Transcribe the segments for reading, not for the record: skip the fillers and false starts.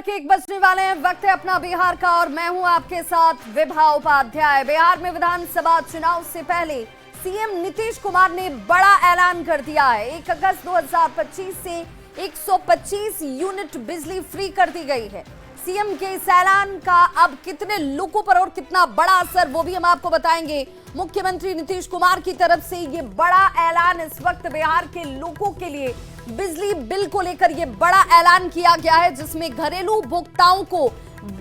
के 1 बजने वाले हैं। वक्त है अपना बिहार का और मैं हूं आपके साथ विभा उपाध्याय। बिहार में विधानसभा चुनाव से पहले सीएम नीतीश कुमार ने बड़ा ऐलान कर दिया है। 1 अगस्त 2025 से 125 यूनिट बिजली फ्री कर दी गई है। सीएम के इस ऐलान का अब कितने लोगों पर और कितना बड़ा असर, वो भी हम आपको बताएंगे। मुख्यमंत्री नीतीश कुमार की तरफ से ये बड़ा ऐलान इस वक्त बिहार के लोगों के लिए बिजली बिल को लेकर ये बड़ा ऐलान किया गया है, जिसमें घरेलू उपभोक्ताओं को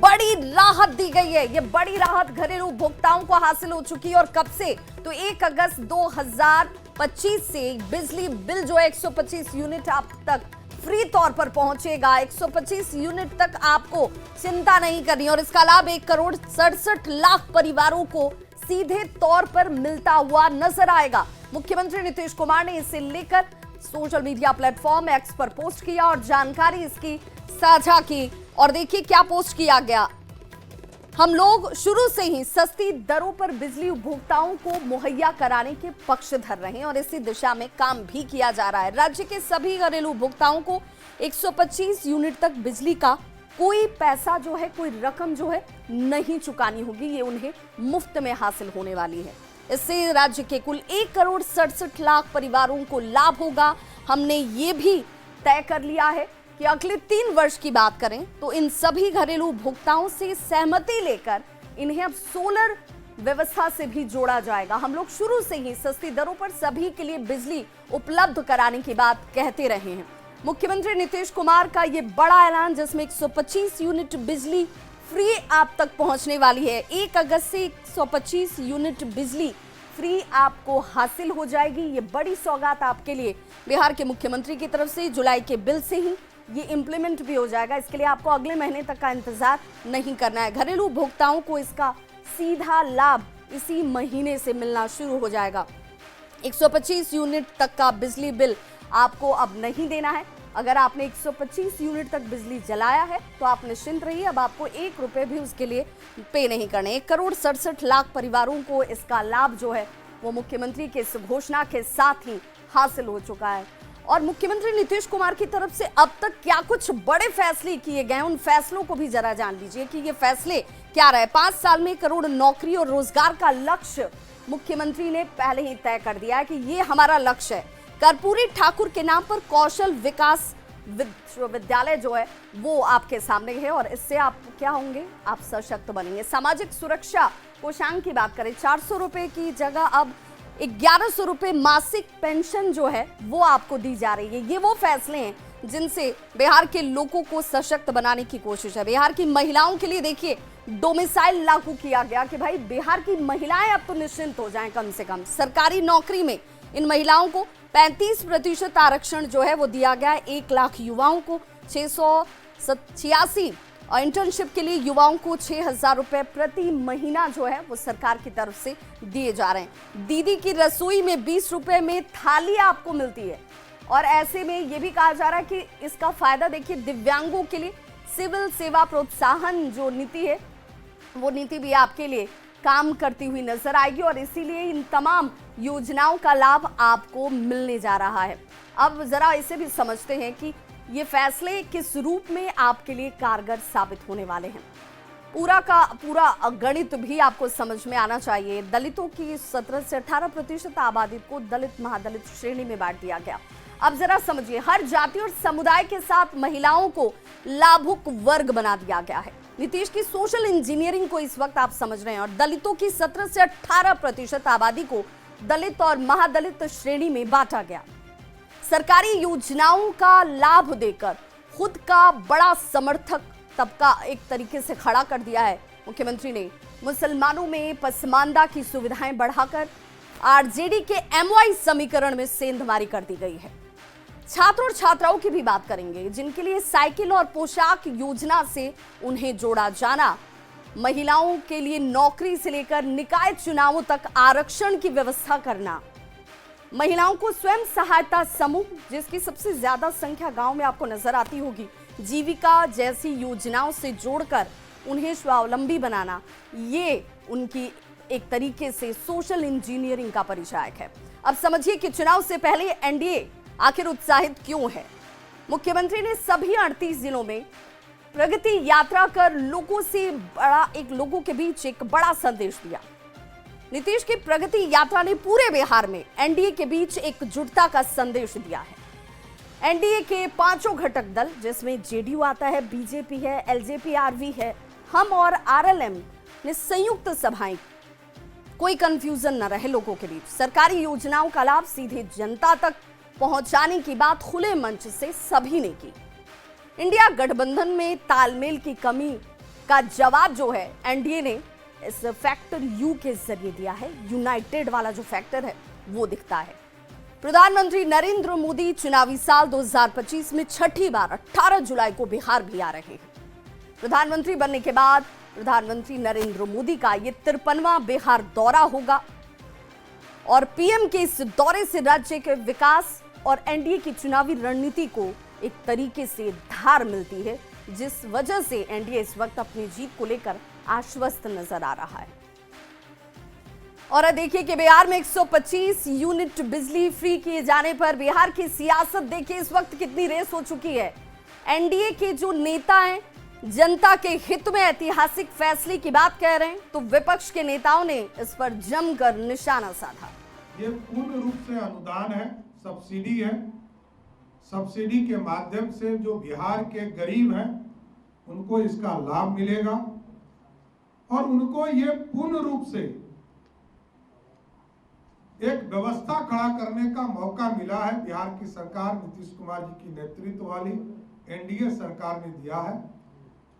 बड़ी राहत दी गई है। ये बड़ी राहत घरेलू उपभोक्ताओं को हासिल हो चुकी है। और कब से? तो 1 अगस्त 2025 से बिजली बिल जो है 125 यूनिट आप तक फ्री तौर पर पहुंचेगा। 125 यूनिट तक आपको चिंता नहीं करनी और इसका लाभ 1,67,00,000 परिवारों को सीधे तौर पर मिलता हुआ नजर आएगा। मुख्यमंत्री नीतीश कुमार ने इसे लेकर सोशल मीडिया प्लेटफॉर्म एक्स पर पोस्ट किया और जानकारी इसकी साझा की। और देखिए क्या पोस्ट किया गया। हम लोग शुरू से ही सस्ती दरों पर बिजली उपभोक्ताओं को मुहैया कराने के पक्षधर रहे हैं और इसी दिशा में काम भी किया जा रहा है। राज्य के सभी घरेलू उपभोक्ताओं को 125 यूनिट तक बिजली का कोई पैसा जो है, कोई रकम जो है नहीं चुकानी होगी। ये उन्हें मुफ्त में हासिल होने वाली है। इससे राज्य के कुल 1,67,00,000 परिवारों को लाभ होगा। हमने ये भी तय कर लिया है कि अगले 3 वर्ष की बात करें तो इन सभी घरेलू उपभोक्ताओं से सहमति लेकर इन्हें अब सोलर व्यवस्था से भी जोड़ा जाएगा। हम लोग शुरू से ही सस्ती दरों पर सभी के लिए बिजली उपलब्ध कराने की बात कहते रहे हैं। मुख्यमंत्री नीतीश कुमार का ये बड़ा ऐलान, जिसमें 125 यूनिट बिजली फ्री आप तक पहुंचने वाली है। 1 अगस्त से 125 यूनिट बिजली फ्री आपको हासिल हो जाएगी। ये बड़ी सौगात आपके लिए बिहार के मुख्यमंत्री की तरफ से। जुलाई के बिल से ही ये इंप्लीमेंट भी हो जाएगा। इसके लिए आपको अगले महीने तक का इंतजार नहीं करना है। घरेलू उपभोक्ताओं को इसका सीधा लाभ इसी महीने से मिलना शुरू हो जाएगा। 125 यूनिट तक का बिजली बिल आपको अब नहीं देना है। अगर आपने 125 यूनिट तक बिजली जलाया है तो आप निश्चिंत रहिए, अब आपको 1 रुपए भी उसके लिए पे नहीं करने। 1,67,00,000 परिवारों को इसका लाभ जो है वो मुख्यमंत्री के इस घोषणा के साथ ही हासिल हो चुका है। और मुख्यमंत्री नीतीश कुमार की तरफ से अब तक क्या कुछ बड़े फैसले किए गए, उन फैसलों को भी जरा जान लीजिए कि ये फैसले क्या रहे। 5 साल में 1 करोड़ नौकरी और रोजगार का लक्ष्य मुख्यमंत्री ने पहले ही तय कर दिया है कि ये हमारा लक्ष्य है। कर्पूरी ठाकुर के नाम पर कौशल विकास विश्वविद्यालय जो है वो आपके सामने है और इससे आप क्या होंगे, आप सशक्त बनेंगे। सामाजिक सुरक्षा कोषांग की बात करें, 400 रुपए की जगह अब 1100 रुपए मासिक पेंशन जो है वो आपको दी जा रही है। ये वो फैसले हैं जिनसे बिहार के लोगों को सशक्त बनाने की कोशिश है। बिहार की महिलाओं के लिए देखिए डोमिसाइल लागू किया गया कि भाई बिहार की महिलाएं अब तो निश्चिंत हो जाएं। कम से कम सरकारी नौकरी में इन महिलाओं को 35% आरक्षण जो है वो दिया गया है। 1 लाख युवाओं को 686 और इंटर्नशिप के लिए युवाओं को 6,000 रुपए प्रति महीना जो है वो सरकार की तरफ से दिए जा रहे हैं। दीदी की रसोई में 20 रुपए में थाली आपको मिलती है। और ऐसे में ये भी कहा जा रहा है कि इसका फायदा देखिए दिव्यांगों के लिए सिविल सेवा प्रोत्साहन जो नीति है वो नीति भी आपके लिए काम करती हुई नजर आएगी और इसीलिए इन तमाम योजनाओं का लाभ आपको मिलने जा रहा है। अब जरा इसे भी समझते हैं कि ये फैसले किस रूप में आपके लिए कारगर साबित होने वाले हैं। पूरा का पूरा गणित भी आपको समझ में आना चाहिए। दलितों की 17 से 18% आबादी को दलित महादलित श्रेणी में बांट दिया गया। अब जरा समझिए, हर जाति और समुदाय के साथ महिलाओं को लाभुक वर्ग बना दिया गया है। नीतीश की सोशल इंजीनियरिंग को इस वक्त आप समझ रहे हैं और दलितों की 17 से 18% आबादी को दलित और महादलित श्रेणी में बांटा गया। सरकारी योजनाओं का लाभ देकर खुद का बड़ा समर्थक तबका एक तरीके से खड़ा कर दिया है मुख्यमंत्री ने। मुसलमानों में पसमानदा की सुविधाएं बढ़ाकर आरजेडी के MY समीकरण में सेंधमारी कर दी गई है। छात्र और छात्राओं की भी बात करेंगे, जिनके लिए साइकिल और पोशाक योजना से उन्हें जोड़ा जाना, महिलाओं के लिए नौकरी से लेकर निकाय चुनावों तक आरक्षण की व्यवस्था करना, महिलाओं को स्वयं सहायता समूह जिसकी सबसे ज्यादा संख्या गांव में आपको नजर आती होगी, जीविका जैसी योजनाओं से जोड़कर उन्हें स्वावलंबी बनाना, ये उनकी एक तरीके से सोशल इंजीनियरिंग का परिचायक है। अब समझिए कि चुनाव से पहले एनडीए आखिर उत्साहित क्यों है। मुख्यमंत्री ने सभी 38 जिलों में प्रगति यात्रा कर लोगों के बीच एक बड़ा संदेश दिया। नीतीश की प्रगति यात्रा ने पूरे बिहार में एनडीए के बीच एकजुटता का संदेश दिया है। एनडीए के पांचों घटक दल, जिसमें जेडीयू आता है, बीजेपी है, एलजेपी आरवी है, हम और आरएलएम ने संयुक्त सभाएं। कोई कंफ्यूजन न रहे लोगों के बीच। सरकारी योजनाओं का लाभ सीधे जनता तक पहुंचाने की बात खुले मंच से सभी ने की। इंडिया गठबंधन में तालमेल की कमी का जवाब जो है एनडीए ने इस फैक्टर यू के जरिए दिया है। यूनाइटेड वाला जो फैक्टर है वो दिखता है। प्रधानमंत्री नरेंद्र मोदी चुनावी साल 2025 में छठी बार 18 जुलाई को बिहार भी आ रहे हैं। प्रधानमंत्री बनने के बाद प्रधानमंत्री नरेंद्र मोदी का यह 53वां बिहार दौरा होगा और पीएम के इस दौरे से राज्य के विकास और एनडीए की चुनावी रणनीति को एक तरीके से धार मिलती है, जिस वजह से एनडीए इस वक्त अपनी जीत को लेकर आश्वस्त नजर आ रहा है। और देखिए कि बिहार में 125 यूनिट बिजली फ्री किए जाने पर बिहार की सियासत देखिए इस वक्त कितनी रेस हो चुकी है। एनडीए के जो नेता हैं जनता के हित में ऐतिहासिक फैसले की बात कह रहे हैं, तो विपक्ष के नेताओं ने इस पर जमकर निशाना साधा। ये पूर्ण रूप से अनुदान है, सब्सिडी है। सब्सिडी के माध्यम से जो बिहार के गरीब हैं उनको इसका लाभ मिलेगा और उनको ये पूर्ण रूप से एक व्यवस्था खड़ा करने का मौका मिला है। बिहार की सरकार नीतीश कुमार जी की नेतृत्व वाली एनडीए सरकार ने दिया है,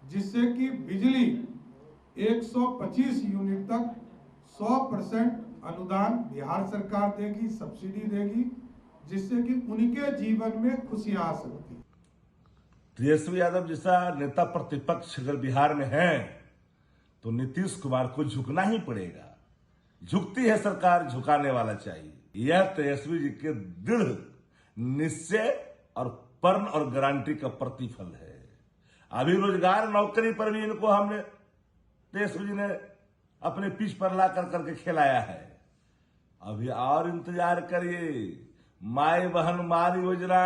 जिससे कि बिजली 125 यूनिट तक 100% अनुदान बिहार सरकार देगी, सब्सिडी देगी, जिससे कि उनके जीवन में खुशियां आ सकती है। तेजस्वी यादव जैसा नेता प्रतिपक्ष अगर बिहार में है तो नीतीश कुमार को झुकना ही पड़ेगा। झुकती है सरकार, झुकाने वाला चाहिए। यह तेजस्वी जी के दृढ़ निश्चय और पर्ण और गारंटी का प्रतिफल है। अभी रोजगार नौकरी पर भी इनको हमने तेजस्वी जी ने अपने पीठ पर ला करके खिलाया है। अभी और इंतजार करिए, माई बहन मारी योजना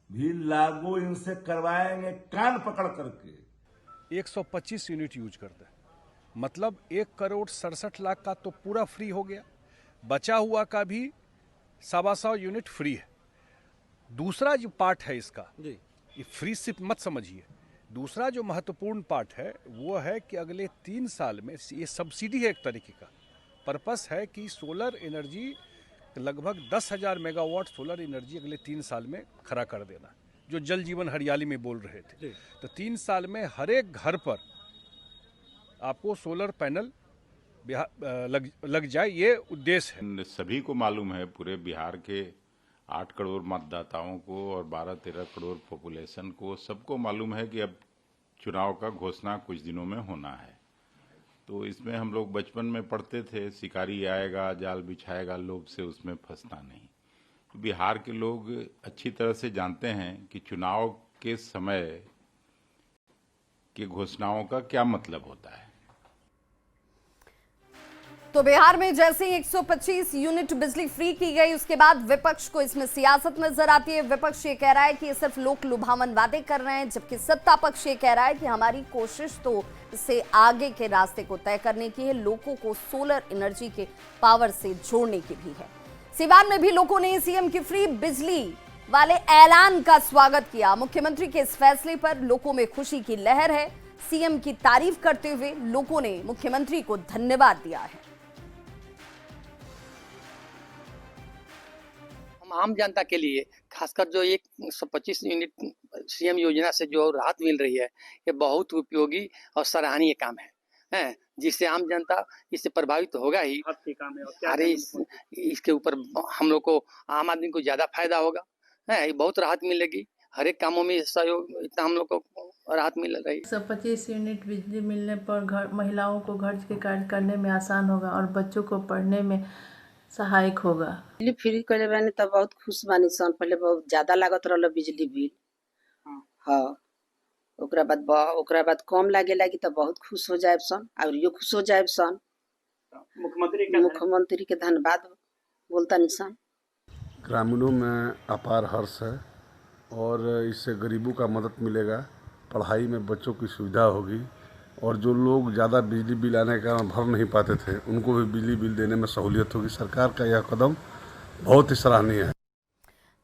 भी लागू इनसे करवाएंगे कान पकड़ करके। 125 यूनिट यूज करते हैं, मतलब 1,67,00,000 का तो पूरा फ्री हो गया, बचा हुआ का भी 125 यूनिट फ्री है। दूसरा जो पार्ट है इसका, ये फ्री सिर्फ मत समझिए, दूसरा जो महत्वपूर्ण पार्ट है वो है कि अगले 3 साल में ये सब्सिडी है, एक तरीके का पर्पस है कि सोलर एनर्जी लगभग 10,000 मेगावाट सोलर एनर्जी अगले 3 साल में खड़ा कर देना, जो जल जीवन हरियाली में बोल रहे थे। तो 3 साल में हर एक घर पर आपको सोलर पैनल लग जाए, ये उद्देश्य है। सभी को मालूम है, पूरे बिहार के 8 करोड़ मतदाताओं को और 12-13 करोड़ पॉपुलेशन को सबको मालूम है कि अब चुनाव का घोषणा कुछ दिनों में होना है। तो इसमें हम लोग बचपन में पढ़ते थे, शिकारी आएगा जाल बिछाएगा, लोभ से उसमें फंसना नहीं। तो बिहार के लोग अच्छी तरह से जानते हैं कि चुनाव के समय की घोषणाओं का क्या मतलब होता है। तो बिहार में जैसे ही 125 यूनिट बिजली फ्री की गई, उसके बाद विपक्ष को इसमें सियासत नजर आती है। विपक्ष ये कह रहा है कि ये सिर्फ लोक लुभावन वादे कर रहे हैं, जबकि सत्ता पक्ष ये कह रहा है कि हमारी कोशिश तो इससे आगे के रास्ते को तय करने की है, लोगों को सोलर एनर्जी के पावर से जोड़ने की भी है। सीवान में भी लोगों ने सीएम की फ्री बिजली वाले ऐलान का स्वागत किया। मुख्यमंत्री के इस फैसले पर लोगों में खुशी की लहर है। सीएम की तारीफ करते हुए लोगों ने मुख्यमंत्री को धन्यवाद दिया है। आम जनता के लिए खासकर जो 125 यूनिट सीएम योजना से जो राहत मिल रही है, ये बहुत उपयोगी और सराहनीय काम है, जिससे आम जनता इससे प्रभावित होगा ही। काम है अरे इसके ऊपर हम लोग को, आम आदमी को ज्यादा फायदा होगा, बहुत राहत मिलेगी। हर एक कामों में सहयोग, इतना हम लोग को राहत मिल रही है। 125 यूनिट बिजली मिलने पर महिलाओं को घर के कार्य करने में आसान होगा और बच्चों को पढ़ने में सहायक होगा। बिजली फ्री करे बानी तब बहुत खुश बानी सन। पहले बहुत ज्यादा लागत रहल बिजली बिल, हाँ, ओकरा बाद कम लागी तब बहुत खुश हो जाए सन और यो खुश हो जाए सन। मुख्यमंत्री के धन्यवाद बोलता निशान। ग्रामीणों में अपार हर्ष है और इससे गरीबों का मदद मिलेगा पढ़ाई में बच्चों की सुविधा होगी और जो लोग ज़्यादा बिजली बिल आने के कारण भर नहीं पाते थे उनको भी बिजली बिल देने में सहूलियत होगी। सरकार का यह कदम बहुत ही सराहनीय है।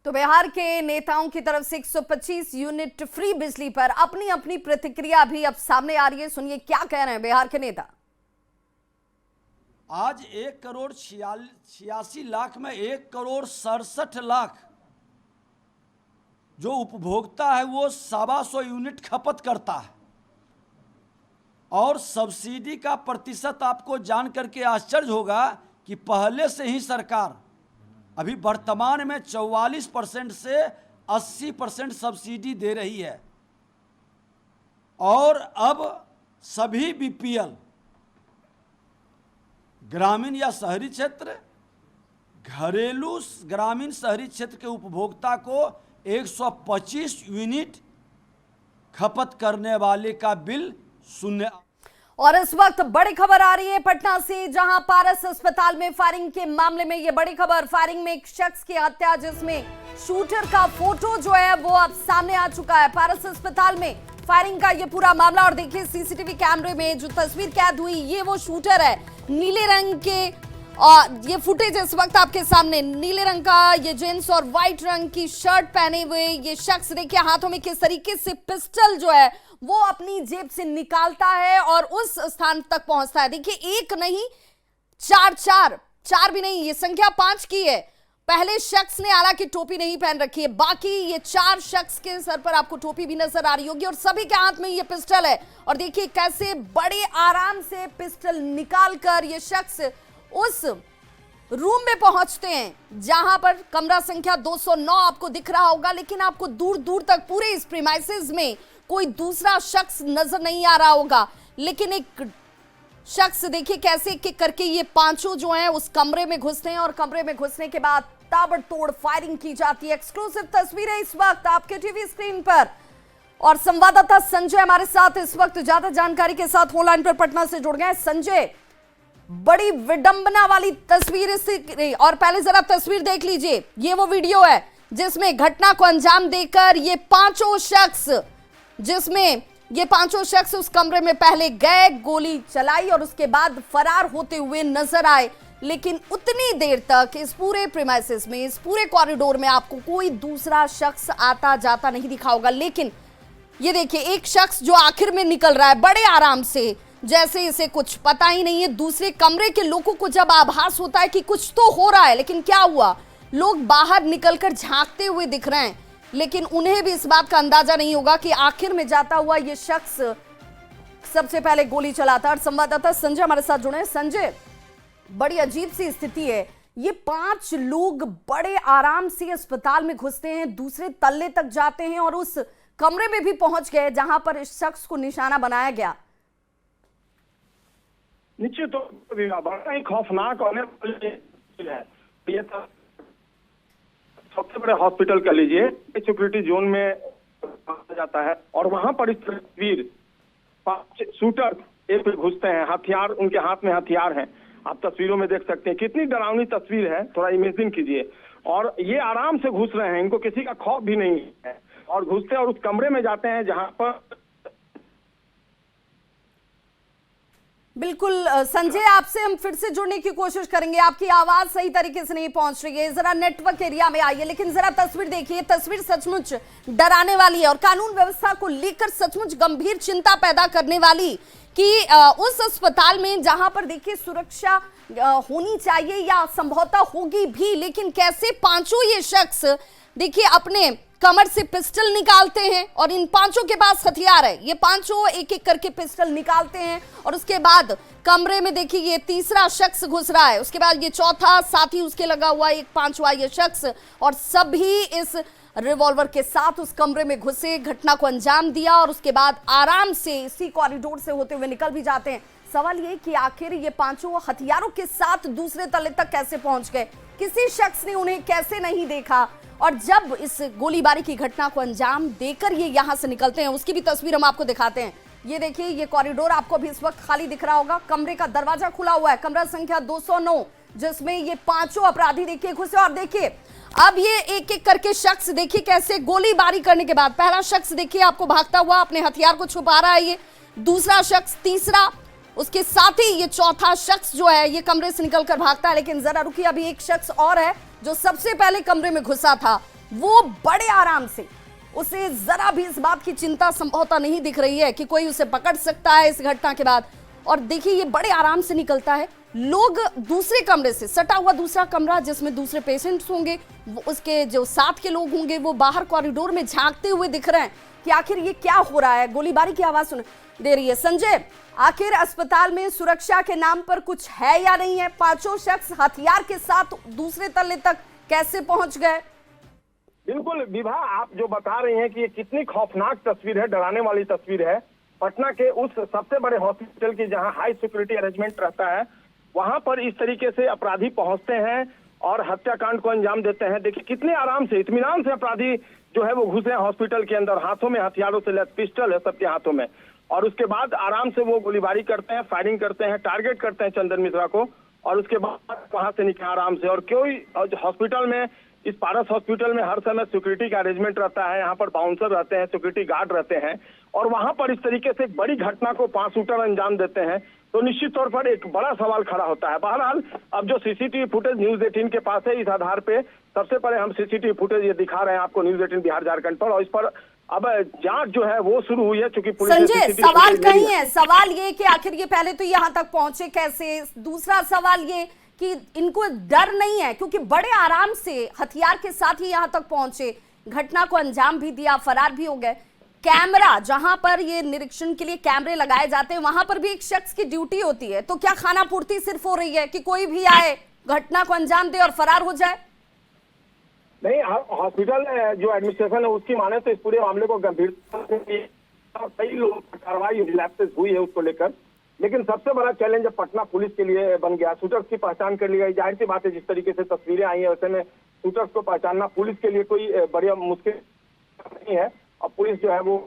तो बिहार के नेताओं की तरफ से 125 यूनिट फ्री बिजली पर अपनी अपनी प्रतिक्रिया भी अब सामने आ रही है। सुनिए क्या कह रहे हैं बिहार के नेता। आज 1,86,00,000 में 1,67,00,000 जो उपभोक्ता है वो 125 यूनिट खपत करता है और सब्सिडी का प्रतिशत आपको जान करके आश्चर्य होगा कि पहले से ही सरकार अभी वर्तमान में 44% से 80% सब्सिडी दे रही है और अब सभी बीपीएल ग्रामीण या शहरी क्षेत्र, घरेलू ग्रामीण शहरी क्षेत्र के उपभोक्ता को 125 यूनिट खपत करने वाले का बिल शून्य। और इस वक्त बड़ी खबर आ रही है पटना से, जहां पारस अस्पताल में फायरिंग के मामले में ये बड़ी खबर, फायरिंग में एक शख्स की हत्या जिसमें शूटर का फोटो जो है वो अब सामने आ चुका है। पारस अस्पताल में फायरिंग का ये पूरा मामला, और देखिए सीसीटीवी कैमरे में जो तस्वीर कैद हुई ये वो शूटर है। नीले रंग के ये फुटेज इस वक्त आपके सामने, नीले रंग का ये जींस और व्हाइट रंग की शर्ट पहने हुए ये शख्स, देखिए हाथों में किस तरीके से पिस्टल जो है वो अपनी जेब से निकालता है और उस स्थान तक पहुंचता है। देखिए एक नहीं चार भी नहीं, ये संख्या 5 की है। पहले शख्स ने हालांकि टोपी नहीं पहन रखी है, बाकी ये 4 शख्स के सर पर आपको टोपी भी नजर आ रही होगी और सभी के हाथ में ये पिस्टल है। और देखिए कैसे बड़े आराम से पिस्टल निकालकर ये शख्स उस रूम में पहुंचते हैं जहां पर कमरा संख्या 209 आपको दिख रहा होगा, लेकिन आपको दूर दूर तक पूरे इस प्रीमाइसेस में कोई दूसरा शख्स नजर नहीं आ रहा होगा। लेकिन एक शख्स देखिए कैसे एक करके ये 5 जो हैं उस कमरे में घुसते हैं और कमरे में घुसने के बाद ताबड़तोड़ फायरिंग की जाती है। एक्सक्लूसिव तस्वीर है इस वक्त आपके टीवी स्क्रीन पर और संवाददाता संजय हमारे साथ इस वक्त ज्यादा जानकारी के साथ ऑनलाइन पर पटना से जुड़ गए। संजय, बड़ी विडंबना वाली तस्वीर और पहले जरा तस्वीर देख लीजिए, ये वो वीडियो है जिसमें घटना को अंजाम देकर ये 5 शख्स, जिसमें ये 5 शख्स उस कमरे में पहले गए, गोली चलाई और उसके बाद फरार होते हुए नजर आए। लेकिन उतनी देर तक इस पूरे प्रीमाइसेस में, इस पूरे कॉरिडोर में आपको कोई दूसरा शख्स आता जाता नहीं दिखा होगा। लेकिन ये देखिए एक शख्स जो आखिर में निकल रहा है बड़े आराम से, जैसे इसे कुछ पता ही नहीं है। दूसरे कमरे के लोगों को जब आभास होता है कि कुछ तो हो रहा है, लेकिन क्या हुआ, लोग बाहर निकलकर झांकते हुए दिख रहे हैं, लेकिन उन्हें भी इस बात का अंदाजा नहीं होगा कि आखिर में जाता हुआ ये शख्स सबसे पहले गोली चलाता। और संवाददाता संजय हमारे साथ जुड़े हैं। संजय, बड़ी अजीब सी स्थिति है, ये 5 लोग बड़े आराम से अस्पताल में घुसते हैं, दूसरे तल्ले तक जाते हैं और उस कमरे में भी पहुंच गए जहां पर इस शख्स को निशाना बनाया गया। निश्चित तो बड़ा ही खौफनाक होने वाली है। ये तो सबसे बड़े हॉस्पिटल कह लीजिए, सिक्योरिटी जोन में जाता है और वहां पर इस तस्वीर 5 शूटर एक पे घुसते हैं, हथियार उनके हाथ में हथियार हैं। आप तस्वीरों में देख सकते हैं, कितनी डरावनी तस्वीर है, थोड़ा इमेजिन कीजिए। और ये आराम से घुस रहे हैं, इनको किसी का खौफ भी नहीं है और घुसते और उस कमरे में जाते हैं जहां पर। बिल्कुल संजय, आपसे हम फिर से जुड़ने की कोशिश करेंगे, आपकी आवाज सही तरीके से नहीं पहुंच रही है, जरा नेटवर्क एरिया में आइए। लेकिन जरा तस्वीर देखिए, तस्वीर सचमुच डराने वाली है और कानून व्यवस्था को लेकर सचमुच गंभीर चिंता पैदा करने वाली कि उस अस्पताल में जहां पर देखिए सुरक्षा होनी चाहिए या संभवतः होगी भी, लेकिन कैसे 5 ये शख्स देखिए अपने कमर से पिस्टल निकालते हैं और इन 5 के पास हथियार है। ये 5 एक एक करके पिस्टल निकालते हैं और उसके बाद कमरे में देखिए ये तीसरा शख्स घुस रहा है, उसके बाद ये चौथा, साथ ही उसके लगा हुआ एक 5वां ये शख्स, और सभी इस रिवॉल्वर के साथ उस कमरे में घुसे, घटना को अंजाम दिया और उसके बाद आराम से इसी कॉरिडोर से होते हुए निकल भी जाते हैं। सवाल ये कि आखिर ये 5 हथियारों के साथ दूसरे तले तक कैसे पहुंच गए, किसी शख्स ने उन्हें कैसे नहीं देखा, और जब इस गोलीबारी की घटना को अंजाम देकर ये यहां से निकलते हैं उसकी भी तस्वीर हम आपको दिखाते हैं। ये देखिए ये कॉरिडोर आपको अभी इस वक्त खाली दिख रहा होगा, कमरे का दरवाजा खुला हुआ है, कमरा संख्या 209, जिसमें ये 5 अपराधी देखिए घुसे। और देखिए अब ये एक एक करके शख्स देखिए कैसे गोलीबारी करने के बाद, पहला शख्स देखिए आपको भागता हुआ अपने हथियार को छुपा रहा है, ये दूसरा शख्स, तीसरा, उसके साथ ही ये चौथा शख्स जो है ये कमरे से निकलकर भागता है। लेकिन जरा रुकिए, अभी एक शख्स और है जो सबसे पहले कमरे में घुसा था, वो बड़े आराम से, उसे जरा भी इस बात की चिंता संभवतः नहीं दिख रही है कि कोई उसे पकड़ सकता है इस घटना के बाद। और देखिए ये बड़े आराम से निकलता है। लोग दूसरे कमरे से, सटा हुआ दूसरा कमरा जिसमें दूसरे पेशेंट्स होंगे, उसके जो साथ के लोग होंगे, वो बाहर कॉरिडोर में झांकते हुए दिख रहे हैं कि आखिर ये क्या हो रहा है। गोलीबारी की आवाज सुन दे रही है। संजय, आखिर अस्पताल में सुरक्षा के नाम पर कुछ है या नहीं है? पांचों शख्स हथियार के साथ दूसरे तल्ले तक कैसे पहुंच गए? बिल्कुल विभा, आप जो बता रही हैं कि ये कितनी खौफनाक तस्वीर है, डराने वाली तस्वीर है। पटना के उस सबसे बड़े हॉस्पिटल की जहां हाई सिक्योरिटी अरेंजमेंट रहता है, वहां पर इस तरीके से अपराधी पहुंचते हैं और हत्याकांड को अंजाम देते हैं। देखिए कितने आराम से, इत्मीनान से अपराधी जो है वो घुसे हॉस्पिटल के अंदर, हाथों में हथियारों से लैस पिस्टल है सबके हाथों में, और उसके बाद आराम से वो गोलीबारी करते हैं, फायरिंग करते हैं, टारगेट करते हैं चंदन मिश्रा को, और उसके बाद वहां से निकले आराम से। और कोई हॉस्पिटल में, इस पारस हॉस्पिटल में हर समय सिक्योरिटी का अरेंजमेंट रहता है, यहाँ पर बाउंसर रहते हैं, सिक्योरिटी गार्ड रहते हैं, और वहां पर इस तरीके से एक बड़ी घटना को 5 शूटर अंजाम देते हैं, तो निश्चित तौर पर एक बड़ा सवाल खड़ा होता है। बहरहाल अब जो सीसीटीवी फुटेज न्यूज 18 के पास है, इस आधार पे सबसे पहले हम सीसीटीवी फुटेज ये दिखा रहे हैं आपको न्यूज 18 बिहार झारखंड पर, और इस पर अब जांच जो है वो शुरू हुई है, क्योंकि पुलिस संजय सवाल कहीं है, सवाल ये कि आखिर ये पहले तो यहाँ तक पहुंचे कैसे, दूसरा सवाल ये कि इनको डर नहीं है क्योंकि बड़े आराम से हथियार के साथ ही यहाँ तक पहुंचे, घटना को अंजाम भी दिया, फरार भी हो गए। कैमरा, जहां पर ये निरीक्षण के लिए कैमरे लगाए जाते हैं, वहां पर भी एक शख्स की ड्यूटी होती है, तो क्या खाना पूर्ति सिर्फ हो रही है कि कोई भी आए, घटना को अंजाम दे और फरार हो जाए? नहीं, हॉस्पिटल जो एडमिनिस्ट्रेशन है उसकी माने तो इस पूरे मामले को गंभीरता से कई लोगों पर कार्रवाई रिलैप्सेस हुई है उसको लेकर, लेकिन सबसे बड़ा चैलेंज पटना पुलिस के लिए बन गया। शूटर्स की पहचान कर ली गई, जाहिर सी बात है जिस तरीके से तस्वीरें आई है वैसे में शूटर्स को पहचानना पुलिस के लिए कोई बड़ी मुश्किल नहीं है, और पुलिस जो है वो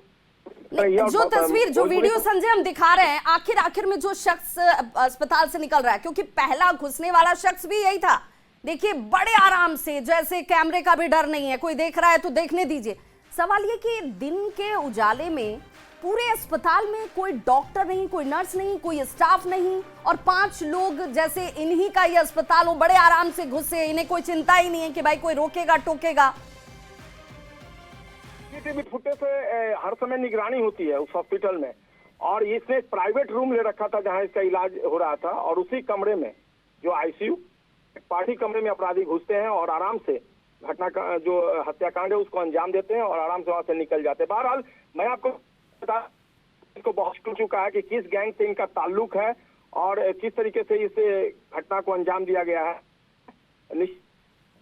जो तस्वीर, जो वीडियो संजय हम दिखा रहे हैं, आखिर में जो शख्स अस्पताल से निकल रहा है, क्योंकि पहला घुसने वाला शख्स भी यही था, देखिए बड़े आराम से, जैसे कैमरे का भी डर नहीं है, कोई देख रहा है तो देखने दीजिए। सवाल ये कि दिन के उजाले में पूरे अस्पताल में कोई डॉक्टर नहीं, कोई नर्स नहीं, कोई स्टाफ नहीं, और 5 लोग जैसे इन्हीं का ये अस्पताल हो, बड़े आराम से घुसे, इन्हें कोई चिंता ही नहीं है कि भाई कोई रोकेगा टोकेगा। सीसीटीवी फुटेज से हर समय निगरानी होती है उस हॉस्पिटल में, और इसने एक प्राइवेट रूम ले रखा था जहां इसका इलाज हो रहा था, और उसी कमरे में जो आईसीयू पार्टी कमरे में अपराधी घुसते हैं और आराम से घटना का जो हत्याकांड है उसको अंजाम देते हैं और आराम से वहां से निकल जाते हैं। बहरहाल मैं आपको बता, इसको बहुत हो चुका है कि किस गैंग से इनका ताल्लुक है और किस तरीके से इस घटना को अंजाम दिया गया है।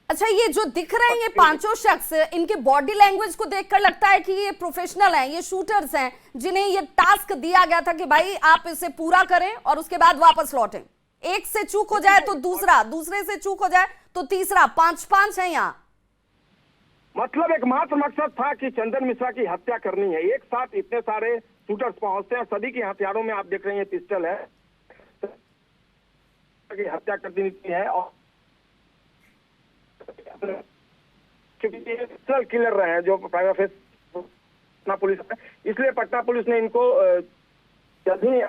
अच्छा, ये जो दिख रहे हैं ये 5 शख्स, इनके बॉडी लैंग्वेज को देखकर लगता है कि ये प्रोफेशनल हैं, ये शूटर्स हैं, जिन्हें ये टास्क दिया गया था कि भाई आप इसे पूरा करें और उसके बाद वापस लौटें। एक से चूक हो जाए तो दूसरा, दूसरे से चूक हो जाए तो तीसरा, 5-5 है यहाँ। मतलब एकमात्र मकसद था कि चंदन मिश्रा की हत्या करनी है। एक साथ इतने सारे शूटर्स पहुंचते हैं, सभी के हथियारों में आप देख रहे हैं पिस्टल है, हत्या कर देनी है, और क्योंकि किलर रहे हैं जो प्राइवेट फेस पटना पुलिस है, इसलिए पटना पुलिस ने इनको जल्द ही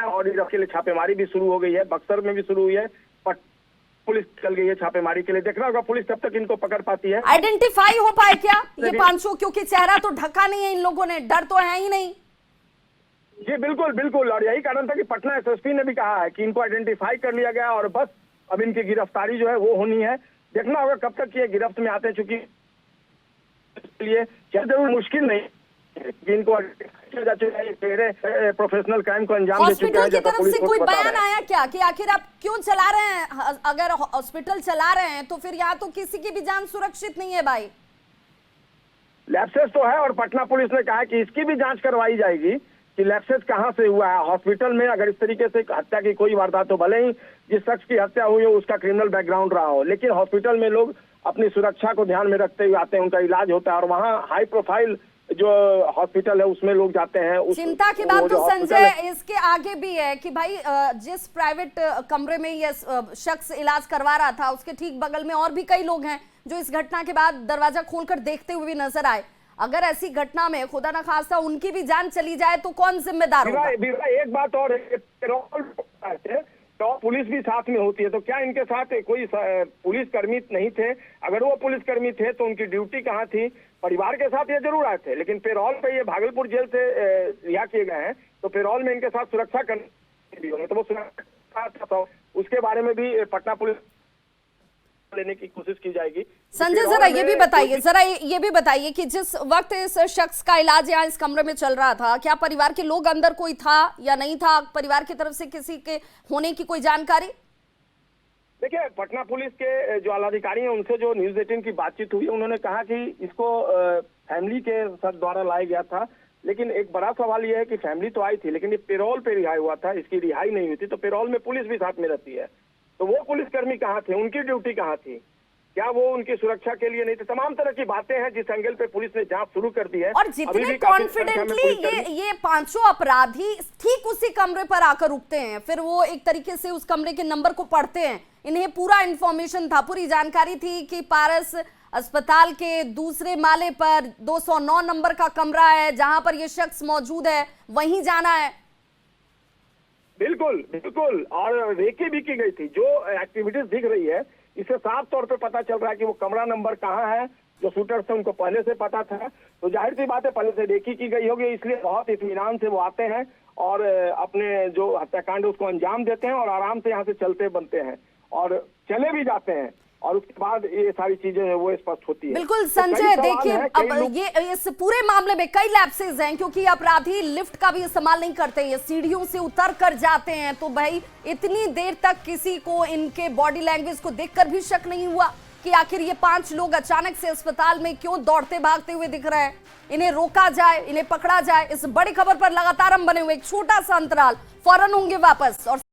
और इसके लिए छापेमारी भी शुरू हो गई है। बक्सर में भी शुरू हुई है, पुलिस चल गई है छापेमारी के लिए। देखना होगा पुलिस कब तक इनको पकड़ पाती है। आइडेंटिफाई हो पाए क्या ये 500? क्योंकि चेहरा तो ढका नहीं है इन लोगों ने, डर तो है ही नहीं। जी बिल्कुल बिल्कुल, और यही कारण था कि पटना एसएसपी ने भी कहा है कि इनको आइडेंटिफाई कर लिया गया और बस अब इनकी गिरफ्तारी जो है वो होनी है। देखना होगा कब तक ये गिरफ्त में आते हैं, चूंकि लिए जरूर मुश्किल नहीं जिनको प्रोफेशनल क्राइम को अंजाम दे चुके हैं। हॉस्पिटल की तरफ से कोई बयान आया क्या कि आखिर आप क्यों चला रहे हैं? अगर हॉस्पिटल चला रहे हैं तो फिर यहाँ तो किसी की भी जान सुरक्षित नहीं है भाई। लैप्सेस तो है और पटना पुलिस ने कहा कि इसकी भी जांच करवाई जाएगी कि लैप्सेस कहां से हुआ है। हॉस्पिटल में अगर इस तरीके से हत्या की कोई वारदात हो, भले ही जिस शख्स की हत्या हुई हो उसका क्रिमिनल बैकग्राउंड रहा हो, लेकिन हॉस्पिटल में लोग अपनी सुरक्षा को ध्यान में रखते हुए आते हैं, उनका इलाज होता है और वहाँ हाई प्रोफाइल जो हॉस्पिटल है उसमें लोग जाते हैं। चिंता की बात तो संजय इसके आगे भी है कि भाई जिस प्राइवेट कमरे में ये शख्स इलाज करवा रहा था उसके ठीक बगल में और भी कई लोग हैं जो इस घटना के बाद दरवाजा खोलकर देखते हुए भी नजर आए। अगर ऐसी घटना में खुदा न खास्ता उनकी भी जान चली जाए तो कौन जिम्मेदार होगा? एक बात और, तो पुलिस भी साथ में होती है, तो क्या इनके साथ कोई पुलिस कर्मी नहीं थे? अगर वो पुलिस कर्मी थे तो उनकी ड्यूटी कहाँ थी? परिवार के साथ ये जरूर आए थे, लेकिन पेरोल पे ये भागलपुर जेल से रिहा किए गए हैं, तो पेरोल में इनके साथ सुरक्षा करने तो वो सुरक्षा, उसके बारे में भी पटना पुलिस लेने की कोशिश की जाएगी। संजय जरा ये भी बताइए कि जिस वक्त इस शख्स का इलाज यहाँ इस कमरे में चल रहा था, क्या परिवार के लोग अंदर कोई था या नहीं था? परिवार की तरफ से किसी के होने की कोई जानकारी? देखिए, पटना पुलिस के जो आलाधिकारी हैं उनसे जो न्यूज 18 की बातचीत हुई, उन्होंने कहा कि इसको फैमिली के साथ द्वारा लाया गया था, लेकिन एक बड़ा सवाल यह है कि फैमिली तो आई थी लेकिन ये पेरोल पे रिहाई हुआ था, इसकी रिहाई नहीं हुई थी, तो पेरोल में पुलिस भी साथ में रहती है, तो वो पुलिसकर्मी कहाँ थे? उनकी ड्यूटी कहाँ थी? क्या वो उनकी सुरक्षा के लिए नहीं थे? तमाम तरह की बातें हैं जिस एंगल पे पुलिस ने जांच शुरू कर दी है। और जितने कॉन्फिडेंटली ये पांचों अपराधी ठीक उसी कमरे पर आकर रुकते हैं, फिर वो एक तरीके से उस कमरे के नंबर को पढ़ते हैं, इन्हें पूरा इंफॉर्मेशन था, पूरी जानकारी थी कि पारस अस्पताल के दूसरे माले पर 209 नंबर का कमरा है जहां पर ये शख्स मौजूद है, वहीं जाना है। बिल्कुल बिल्कुल, और रेकी भी की गई थी। जो एक्टिविटीज दिख रही है इससे साफ तौर पे पता चल रहा है कि वो कमरा नंबर कहाँ है। जो शूटर थे उनको पहले से पता था, तो जाहिर सी बात है पहले से रेकी की गई होगी, इसलिए बहुत इत्मीनान से वो आते हैं और अपने जो हत्याकांड उसको अंजाम देते हैं और आराम से यहाँ से चलते बनते हैं और चले भी जाते हैं, और उसके बाद ये सारी चीजें वो स्पष्ट होती है। बिल्कुल संजय, देखिए अब ये इस पूरे मामले में कई लैप्सेस हैं क्योंकि अपराधी लिफ्ट का भी इस्तेमाल नहीं करते, ये सीढ़ियों से उतर कर जाते हैं, तो भाई इतनी देर तक किसी को इनके बॉडी लैंग्वेज को देखकर भी शक नहीं हुआ कि आखिर ये 5 लोग अचानक से अस्पताल में क्यों दौड़ते भागते हुए दिख रहे हैं? इन्हें रोका जाए, इन्हें पकड़ा जाए। इस बड़ी खबर पर लगातार हम बने हुए, एक छोटा सा अंतराल, फौरन होंगे वापस और